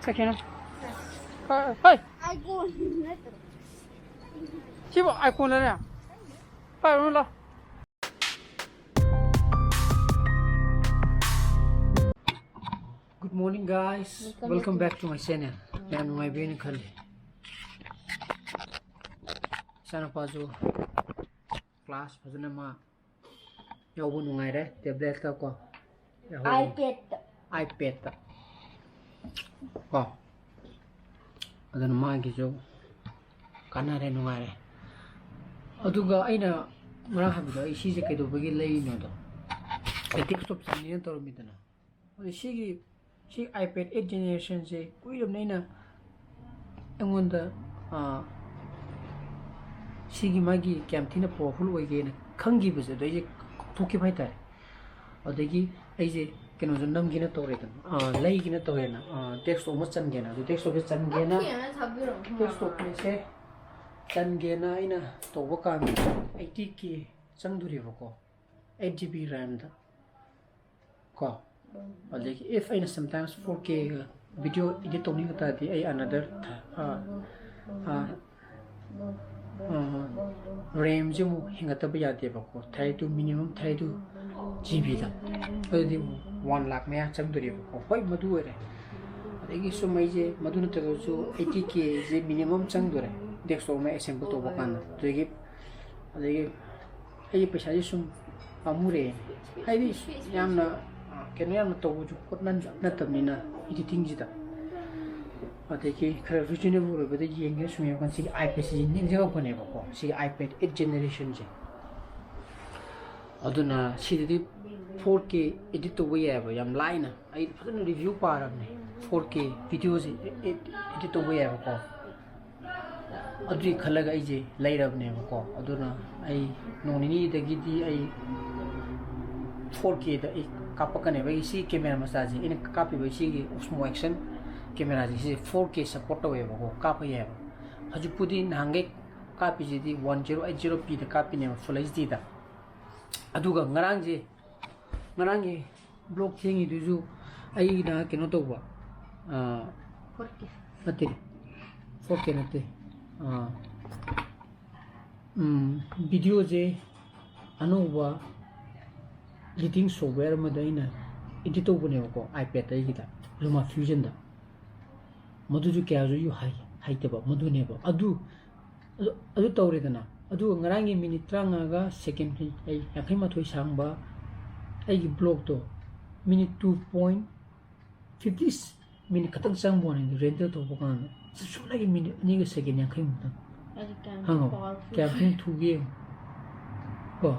Sakina. Hey. Siapa iPhone lah ni? Apa lah? Good morning, guys. Welcome back to my channel. Dan my baby kali. Sana pasu class pasu nama. Yang pun nungai deh. Tablet tak kau? iPad tak. Kau. Ada nama gitu. Karena ada nungai deh. Aduga aina murah habis isi je kedo bagi lagi ni tu. Desktop sini tu rumit na. Ada si iPad 8 generation je. Kui ram ni na. Engon dah si magi camthina powerful wage na. Khangi buse tu je thuki bai tar. Ada ki aje kena jundam gina tu reda. Lagi gina tu reda. Desktop macam gina. Desktop macam gina. Desktop ni se. Can gena ina to waka 80k changduri bako 8GB RAM da ko like if I sometimes 4K video edit toni kata di I another RAM jimu hingata ba yate bako 32 minimum 32 GB da adi 1 lakh me changduri bako hoi madu re adegi sumai je madu na tago so 80k je minimum changdure desktop में assemble तो बकान तो ये पैसा ये सुम पामुरे है भी याम ना क्या याम तो वो जो कुछ ना तब नहीं ना editing जिता और देखिए खैर reasonable बता ये इंग्लिश में अपन सी iPad से जिन्हें जगह बने बको सी iPad 8 generation जे और तो ना सी दे 4K edit तो वही है वो याम लाइन ना आई पता नहीं review पा रहा है 4K videos edit तो वही है बको अदुई खलग आइजे लाइरबने बको अदुना आई नोनिनी दगिदी आई 4K द कापकने बई सी कैमरा मसाजी इन कापि बई सी स्मो एक्शन कैमरा जी 4K सपोर्ट होए बको कापये हजु पुदी नांगे कापि जिदी 1080p द कापि ने फुल HD दा अदुगा ngarang ye ब्लॉग थेंगी दुजु आई ना केनो तोबा 4K नते 4K नते video je anuba editing software madaina edit bune ko iPad ai gida Luma Fusion da madu ju kya ju hai te ba madu ne ba adu tawre dana adu ngarangi minute tranga ga second ai yakhai ma thoi sang ba ai gi blog to minute 2.50 minute katang sang bon render to bokan सुना कि minute नहीं कर सके नहीं कहीं मुद्दा हाँ क्या फिर ठुगे को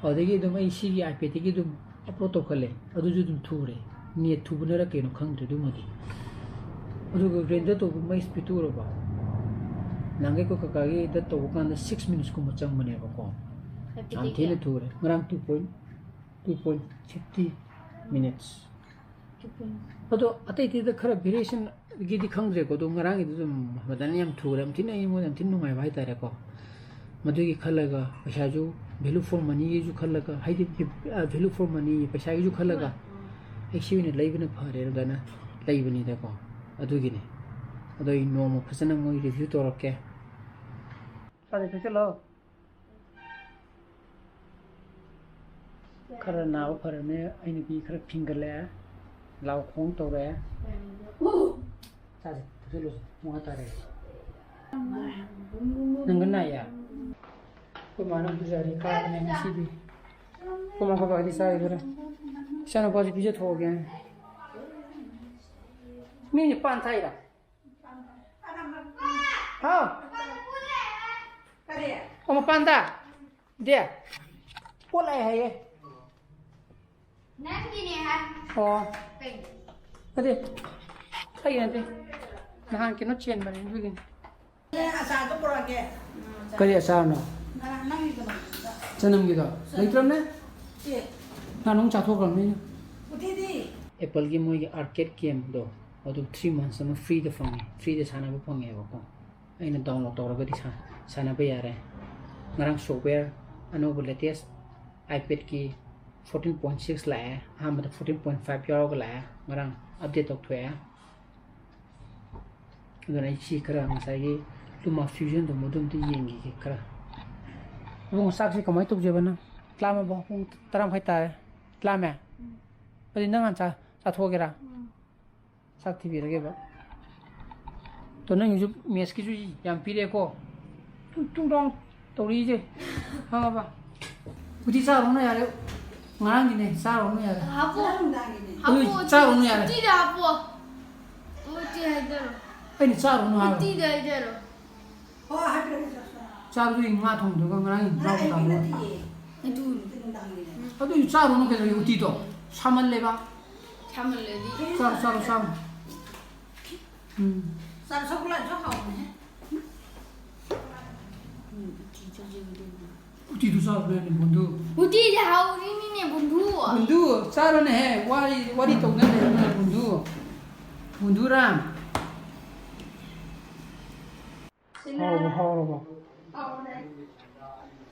और देखिए तुम इसी की iPad की तुम अपलोड तो कर ले और जो तुम ठुरे नहीं ठुबने रखे नो खंग तो मत और जो रेंडर तो मैं स्पीड तो रहा नांगे को ककागे इधर तो वो कांदा 6 minutes को मचांग बने बको हम थे ले ठुरे मरांग 2.50 minutes तो अतः इधर खराब वेरिएशन गिदी खंगरे को तो ngarang itu madani yam thuram tin ai mo yam tin nungai bai tare ko madui khalaga paisa ju value for money ju khalaga haidi value for money paisa ju khalaga actually ne laibna phare dana laibni da ko adu gi ne adoi no mo phasana mo review to rokke sare se chalo khara na phare ne aini bi khara finger le lao khong to re 사실 그걸로 뭐하다래 능근나야 그 많은 부자리 가는 집이 그만 가봐 어디 사이 그래 샤노 바지 비제 토게 미니 판타이라 아 어머 판다 데 꼴라야 해 남기네 하 어디 thấy này là hàng cái nó chèn vào đến với cái sao nó chân năm gì đó lấy trâm đấy nó nóng chả thuốc làm đấy Apple game mới cái arcade game đó ở đó 3 months nó free được phong free được sana bị phong nghe vào con anh nó download tàu rồi cái sana bây giờ này ngarang software ano latest iPad ki 14.6 la ha ma 14.5 euro la ngarang update tok thwe ꯑꯗꯨꯅ ꯑꯩ ꯁꯤ ꯈꯔ ꯉꯁꯥꯏꯒꯤ ꯂꯨꯃꯥ ꯐ꯭ꯌꯨꯖꯟꯗꯣ ꯃꯗꯨꯝꯇ ꯌꯦꯡꯈꯤꯒꯦ ꯈꯔ ꯏꯕꯨꯡꯉꯣ ꯆꯥꯛꯁꯦ ꯀꯃꯥꯏꯅ ꯇꯧꯖꯦꯕ ꯅꯪ ꯂꯥꯝꯃꯕꯣ ꯄꯨꯡ 10 ꯇꯥꯔꯦ ꯂꯥꯝꯃꯦ ꯑꯗꯨꯗꯤ ꯅꯪ ꯍꯥꯟꯅ ꯆꯥꯊꯣꯛꯑꯒꯦꯔꯥ ꯆꯥꯛ ꯊꯤꯕꯤꯔꯒꯦꯕ ꯇꯣ ꯅꯪꯒꯤꯁꯨ ꯃꯦꯠꯁꯀꯤꯁꯨ ꯌꯥꯝ ꯄꯤꯔꯦꯀꯣ ꯇꯨꯡ ꯇꯧꯔꯤꯁꯦ ꯈꯪꯉꯕ 우리 짜오는 야래 nga랑이네 짜오는 야래 하부 짜오는 야래 우띠다 하부 우띠 해대로 아니 짜오는 하래 우띠다 해대로 짜오도 인마 통도가 nga랑이 나오다 뭐 둘 아도 이 짜오는 그래서 우띠도 3을 내봐 잠을 내디 짜오 sao sốc lên sốc hồng này 우띠도 짜오는 뭔도 우띠다 하우리니네 문두 짜오는 해 와리 동네네 문두랑 하오로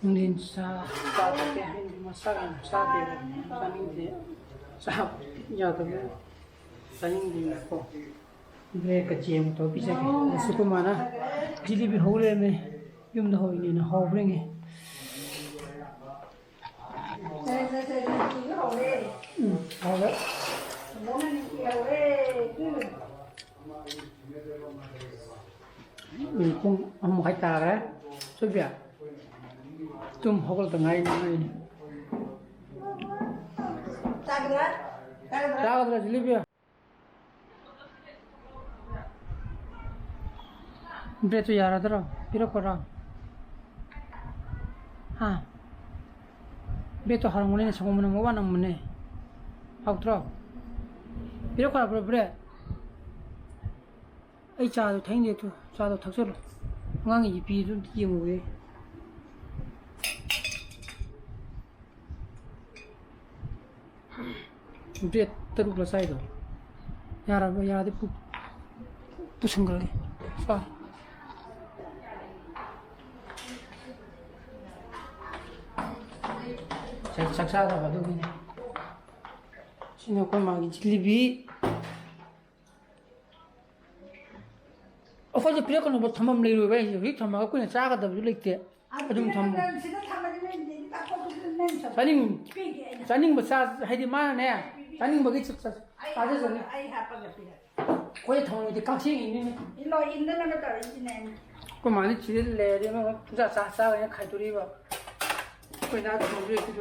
우린 싸게 마사가 싸게 싸는데 싸 야도 싸는데 고 그래 같이 또 비자게 수고마나 지리비 호래메 юм도 호이네 호브랭에 하오래 cũng không phải ta đấy số việc 좀 허걸 더 많이 먹으니 작아들어 질리비야 그래도 야라더라 비로거라 하 그래도 하는 거네 저거는 뭐 하는 거네 하고더라 비로거라 그래 ấy cha tôi thấy được cha tôi thật sự là ngang gì pi tôi đi ngồi 우리 때로 사이도 야라도 부신 거래 봐 잘 작사하다 봐도 그냥 신의 골막이 질리비 어제 비례권은 뭐 담아 내려 왜 이렇게 담아 그냥 작아다 이렇게 좀 담아 자닝 뭐 사 하이디 마네 자닝 뭐기 sak 빠져서네 거기 담으면 각신이 있네 일로 있는 거 떨어지네 그 많이 지를래 되면 진짜 싸 그냥 칼돌이 봐 거기 나도 좀 이렇게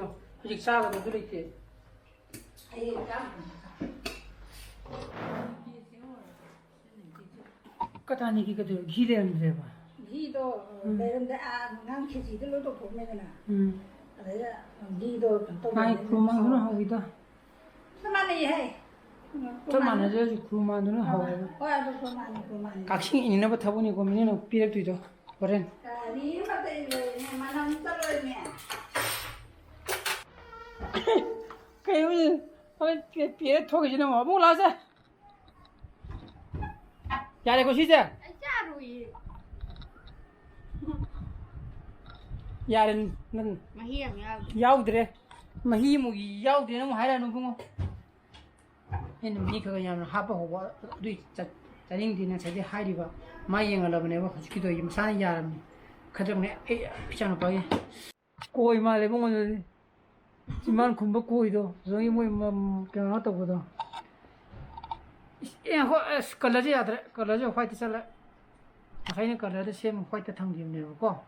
아직 싸거든 이렇게 까다니기 그대로 기대는데 봐. 기도 내는데 난 캐지들로도 보면은 그래서 기도 또 아이 그만두는 하기다. 그만이 해. 좀 많아져야지 그만두는 하고. 어야도 그만이. 각신이 있는 거 타보니 고민은 비례도 있죠. 그래. 니 맞대 만원 떨어지네. 그 비례 토기지는 뭐 몰라서. 야래 거 시제. 짜루이 야는 난 마히야 야우드래. 마히 뭐 야우드는 뭐 하라는 거. 얘는 미 그거 그냥 하고 우리 자링디는 자기 하리가 마이행을 하면 뭐 기도 이 사는 야람. 가정에 피자는 바에 고이 말에 먹는 지만 군복 고이도 저기 뭐 그냥 하다 보다. 예, 컬러지 아들 컬러지 화이트 살라. 아카이는 컬러도 셈 화이트 탕지네 고.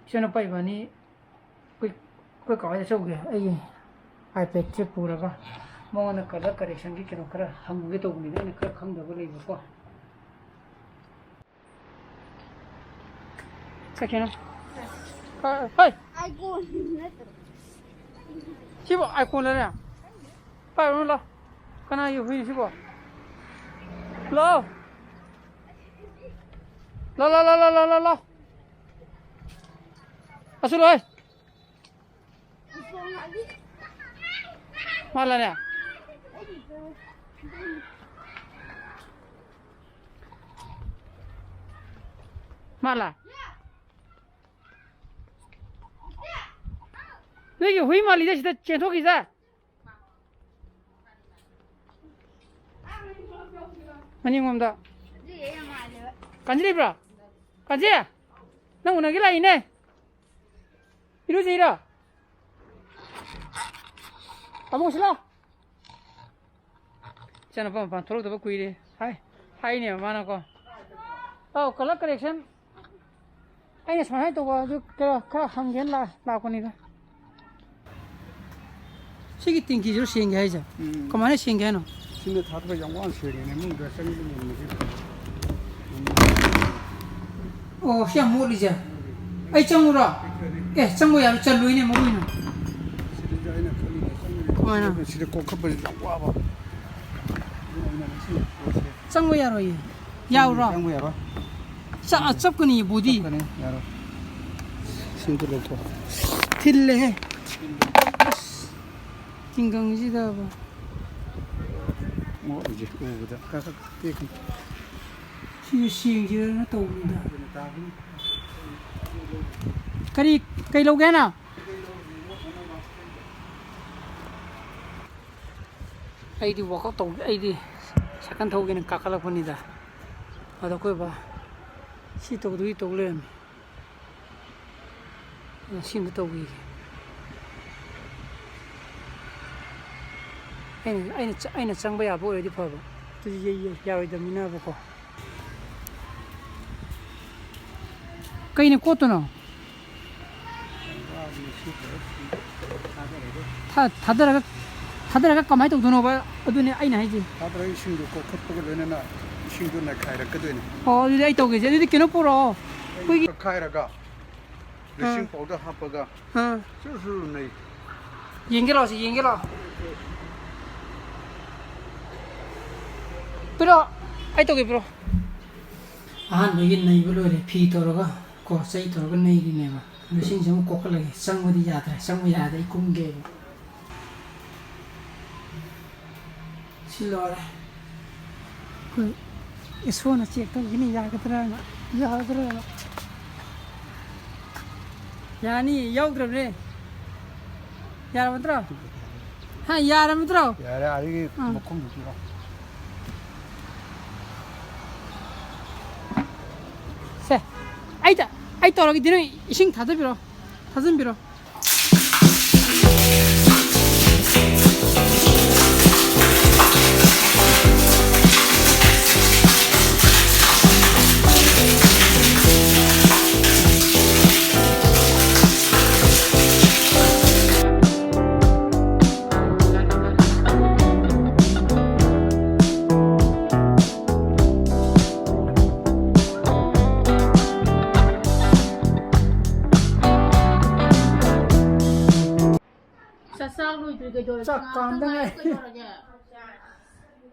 저는 빠이바니 그 거기에 저기 이 아이패드 보라가 뭐는 컬러 커렉션 기기로 그래 한국에 도 보면 그 강도를 입고. 자기는 하이 아이고 시보 아이콘이야. 빨리 올라. Kana yu hui sibo. Lo. Lo. Asuro ai. Malane. Mala. 왜 hui mali 돼 진짜 제독이자. 마니맘다. 이게 말이야. 간지리브라. 간지. 나 오늘 길라 이네. 이러지 이라. 아무 싫어. 자나 봐 थोड़ा तो कोई रे हाय ने माना को colour correction आइने समाय तो जो का हम गेन ला को नहीं 시기 띵기 저 시행게 하자. 그만해 시행게 하노. 근데 다들 영광 시행이네. 뭔가 생기는 게 어, 시험 모르자. 아이 정우라. 예, 정우야 저 루이네 모르이노. 그만아. 시대 꼭 커버 와 봐. 정우야 로이. 야우라. 정우야 봐. 자, 접근이 뭐디? 야로. 신들을 또. 딜레. 긴강지다 봐. 뭐 이제 그거보다 가서 떼고. 시행지를 또 옵니다. cây lâu ghé nào ai đi vào các tổ ai đi sẽ căn thâu cái này cả là con đi ra ở đó coi bà xí tổ đuôi tổ lên xin cái tổ gì anh là sang bây giờ bố đi phơi bà tôi gì giờ đi mình nào bố cây này cốt nào 다들 아까 많이 또 도는 거 어두네 아이나 해지 다들 신도 꼭 커버를 내나 신도 나 카이라 끄더니 이제 아이 또 그지 이제 깨는 보러 거기 카이라가 신 보다 하빠가 저수네 연결하시 pero 아이 또 그래 아 너희 나 이걸로 해 피터가 거 사이터가 내리네 봐 루신 좀 kokkalage sangwadi yadra sangwa yada ikumge silore ku isona check to gini yagadra yani yaudra yara matra ha yara matra 야래 아이게 먹고 무지가 세 아이다 아이 떨어기 되는 이싱 다들 빌어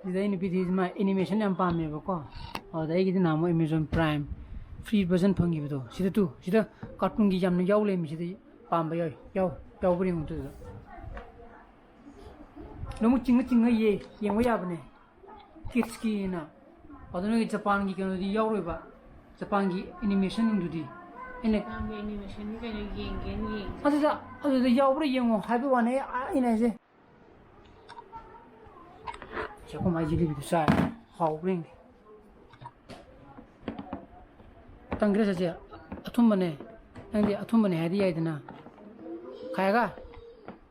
Design with his my animation and palm bako. They get the name Amazon Prime free version pungy with see the see the cartoon gijam yaw lem see the palm by yaw bring to the no muching ye young yabne kitski na. I don't know it's a pangi can the yaw river Japangi animation into the in the animation the yaw young happy one in a Jacob my jelly to side, how bring Tangress a tumbane, and the atumbane had the idea. Kayaga,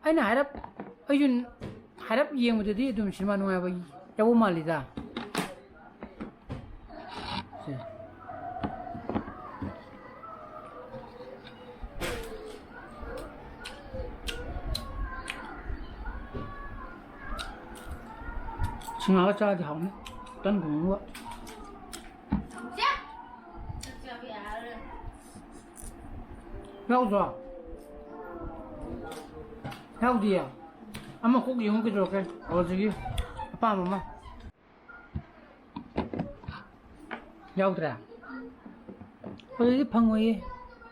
I know had up young with the dear to Shimano Yawomalida. Ngáo cho thì hỏng tân cũng luôn heo gì à ăn mà khúc gì không cái rồi cái gì apa mama heo ra cái 방어에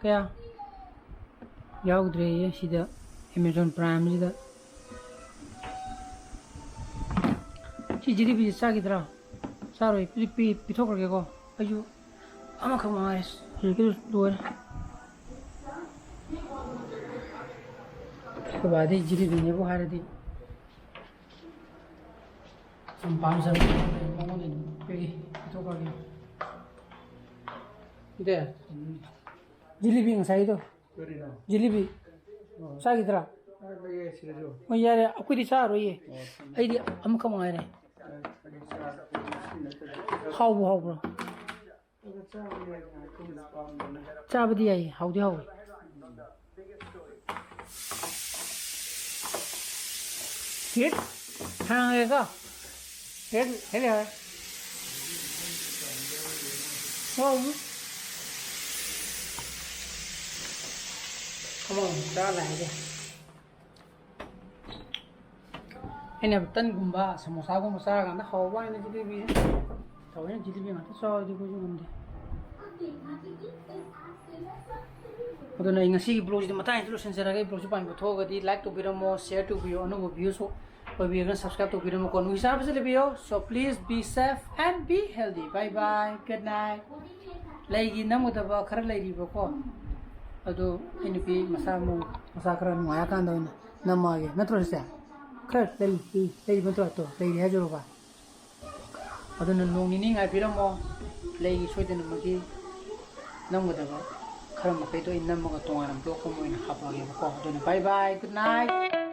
그야 heo 드레에 시다 Amazon Prime 시다 지리비 싸기더라. 싸로 비토걸 개고 아주 아마 그만 말했어. 이렇게 누워. 그 바디 지리비 내고 하려디. 좀 밤새 먹어도 여기 들어가게. 이제 질리비 사이도. 그러나. 질리비 싸기더라. 그게 싫어져. 야래 아쿠디 차로예. 아이디 아무까 먹어야네. 하우. 짜버디 야이 하우디 하우. 겟 하나가 겟 해야. Come on, đó lại đi. Anh em tân gumba, samosa kan dah hawa ini jadi bi. Tahu ni jadi bi mata so di kuju gumde. Udah na ingasi blog jadi mata itu sensor lagi blog supaya betul gadi like to video mo, share to video, anu video so, video kan subscribe to video mo kon hisab se video. So please be safe and be healthy. Bye bye. Good night. Lagi namu dah bakar lagi bako. Aduh ini pi masa keran maya kan dah ini nama lagi, nak terus ya? Ker lagi bentuk tu, lagi aja lupa. Aduh nung ini ngai pi mau lagi suai dengan lagi nama dah keran makai tu ini nama ketuan blok kamu ini apa lagi bako. Aduh bye bye, good night.